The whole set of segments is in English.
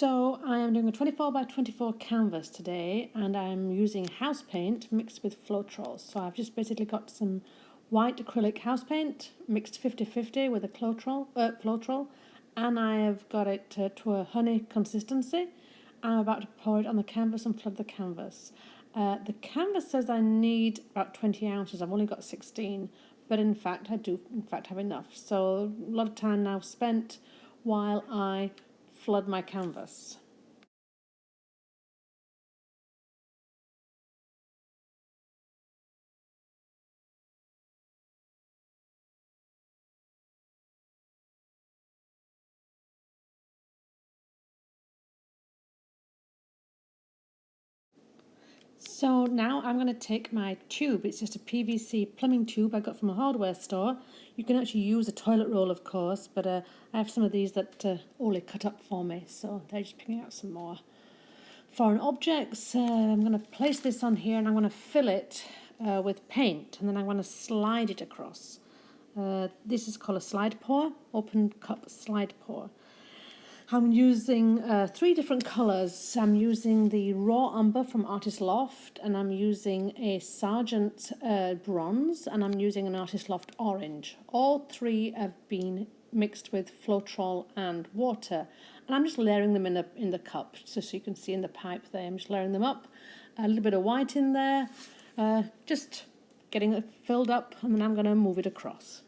So I am doing a 24 by 24 canvas today, and I'm using house paint mixed with Floetrol. So I've just basically got some white acrylic house paint mixed 50-50 with a Floetrol, and I have got it to a honey consistency. I'm about to pour it on the canvas and flood the canvas. The canvas says I need about 20 ounces. I've only got 16, but in fact I do have enough. So a lot of time now spent while I flood my canvas. So now I'm going to take my tube. It's just a PVC plumbing tube I got from a hardware store. You can actually use a toilet roll, of course, but I have some of these that Ole cut up for me, so they're just picking out some more foreign objects. I'm going to place this on here and I'm going to fill it with paint, and then I'm going to slide it across. This is called a slide pour, open cup slide pour. I'm using 3 different colours. I'm using the raw umber from Artist Loft, and I'm using a Sargent bronze, and I'm using an Artist Loft orange. All 3 have been mixed with Floetrol and water, and I'm just layering them in the cup, so you can see in the pipe there. I'm just layering them up. A little bit of white in there, just getting it filled up, and then I'm going to move it across.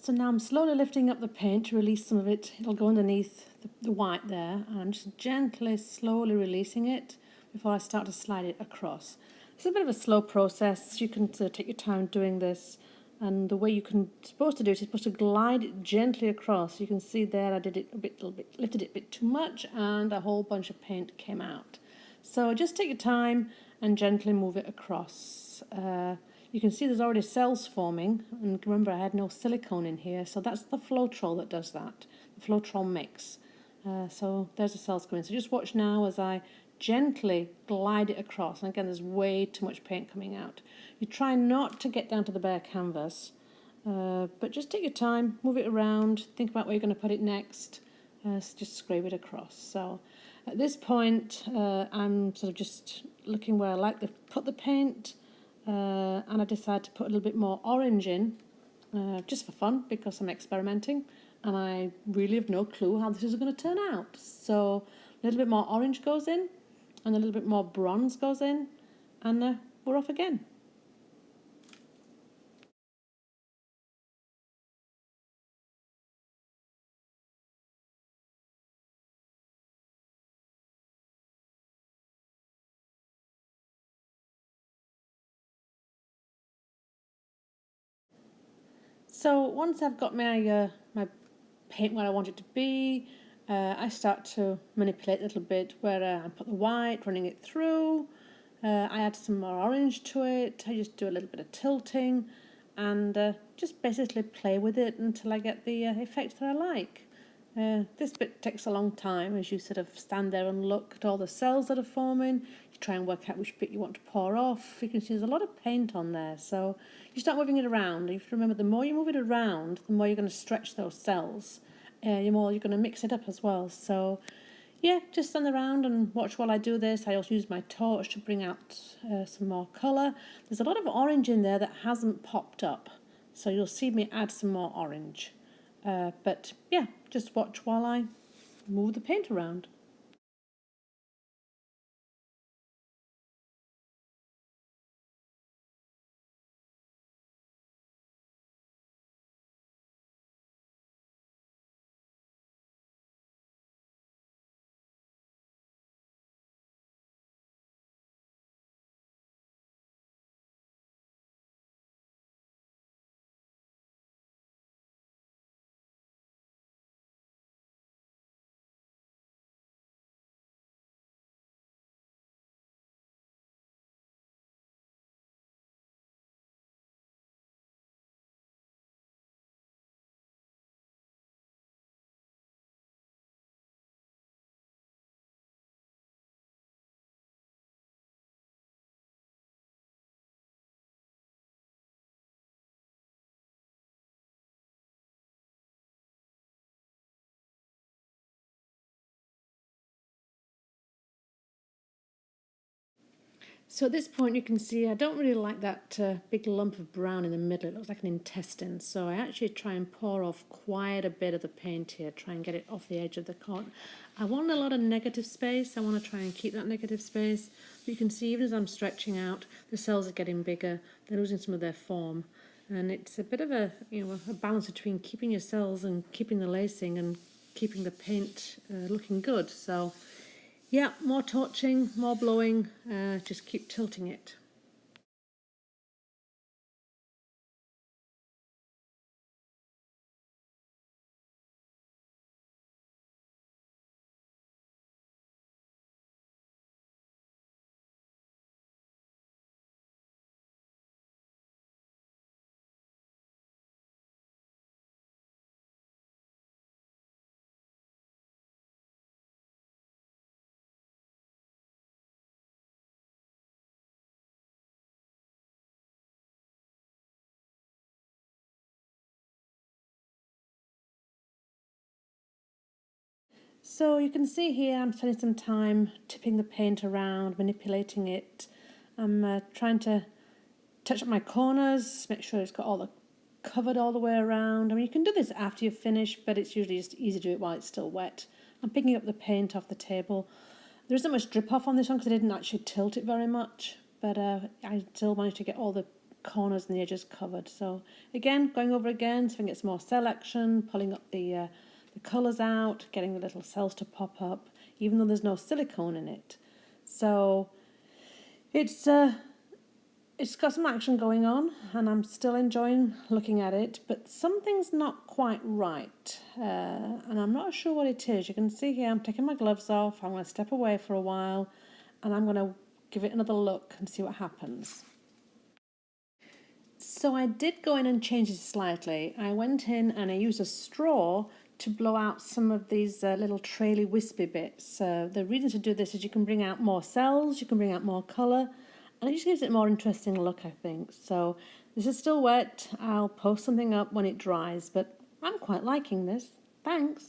So now I'm slowly lifting up the paint to release some of it. It'll go underneath the white there, and I'm just gently, slowly releasing it before I start to slide it across. It's a bit of a slow process. You can take your time doing this, and the way supposed to do it is supposed to glide it gently across. You can see there I did it lifted it a bit too much, and a whole bunch of paint came out. So just take your time and gently move it across. You can see there's already cells forming, and remember I had no silicone in here, so that's the Floetrol that does that, the Floetrol mix. So there's the cells coming. So just watch now as I gently glide it across, and again there's way too much paint coming out. You try not to get down to the bare canvas, but just take your time, move it around, think about where you're going to put it next, just scrape it across. So at this point I'm sort of just looking where I like to put the paint, and I decided to put a little bit more orange in, just for fun, because I'm experimenting and I really have no clue how this is going to turn out. So a little bit more orange goes in and a little bit more bronze goes in, and we're off again. So once I've got my paint where I want it to be, I start to manipulate a little bit where I put the white, running it through. I add some more orange to it. I just do a little bit of tilting, and just basically play with it until I get the effect that I like. This bit takes a long time as you sort of stand there and look at all the cells that are forming. You try and work out which bit you want to pour off. You can see there's a lot of paint on there, so you start moving it around. You have to remember, the more you move it around, the more you're going to stretch those cells. The more you're going to mix it up as well. So yeah, just stand around and watch while I do this. I also use my torch to bring out some more colour. There's a lot of orange in there that hasn't popped up, so you'll see me add some more orange. But yeah, just watch while I move the paint around. So at this point you can see I don't really like that big lump of brown in the middle. It looks like an intestine. So I actually try and pour off quite a bit of the paint here, try and get it off the edge of the cotton. I want a lot of negative space. I want to try and keep that negative space. But you can see even as I'm stretching out, the cells are getting bigger. They're losing some of their form. And it's a bit of a, a balance between keeping your cells and keeping the lacing and keeping the paint looking good. So yeah, more torching, more blowing, just keep tilting it. So you can see here I'm spending some time tipping the paint around, manipulating it. I'm trying to touch up my corners, make sure it's got all the covered all the way around. I mean, you can do this after you've finished, but it's usually just easy to do it while it's still wet. I'm picking up the paint off the table. There isn't much drip off on this one because I didn't actually tilt it very much, but I still managed to get all the corners and the edges covered. So again, going over again so I can get some more cell action, pulling up the colours out, getting the little cells to pop up, even though there's no silicone in it. So it's got some action going on, and I'm still enjoying looking at it, but something's not quite right, and I'm not sure what it is. You can see here I'm taking my gloves off, I'm going to step away for a while, and I'm going to give it another look and see what happens. So I did go in and change it slightly. I went in and I used a straw to blow out some of these little traily wispy bits. The reason to do this is you can bring out more cells, you can bring out more colour, and it just gives it a more interesting look, I think. So this is still wet. I'll post something up when it dries, but I'm quite liking this. Thanks.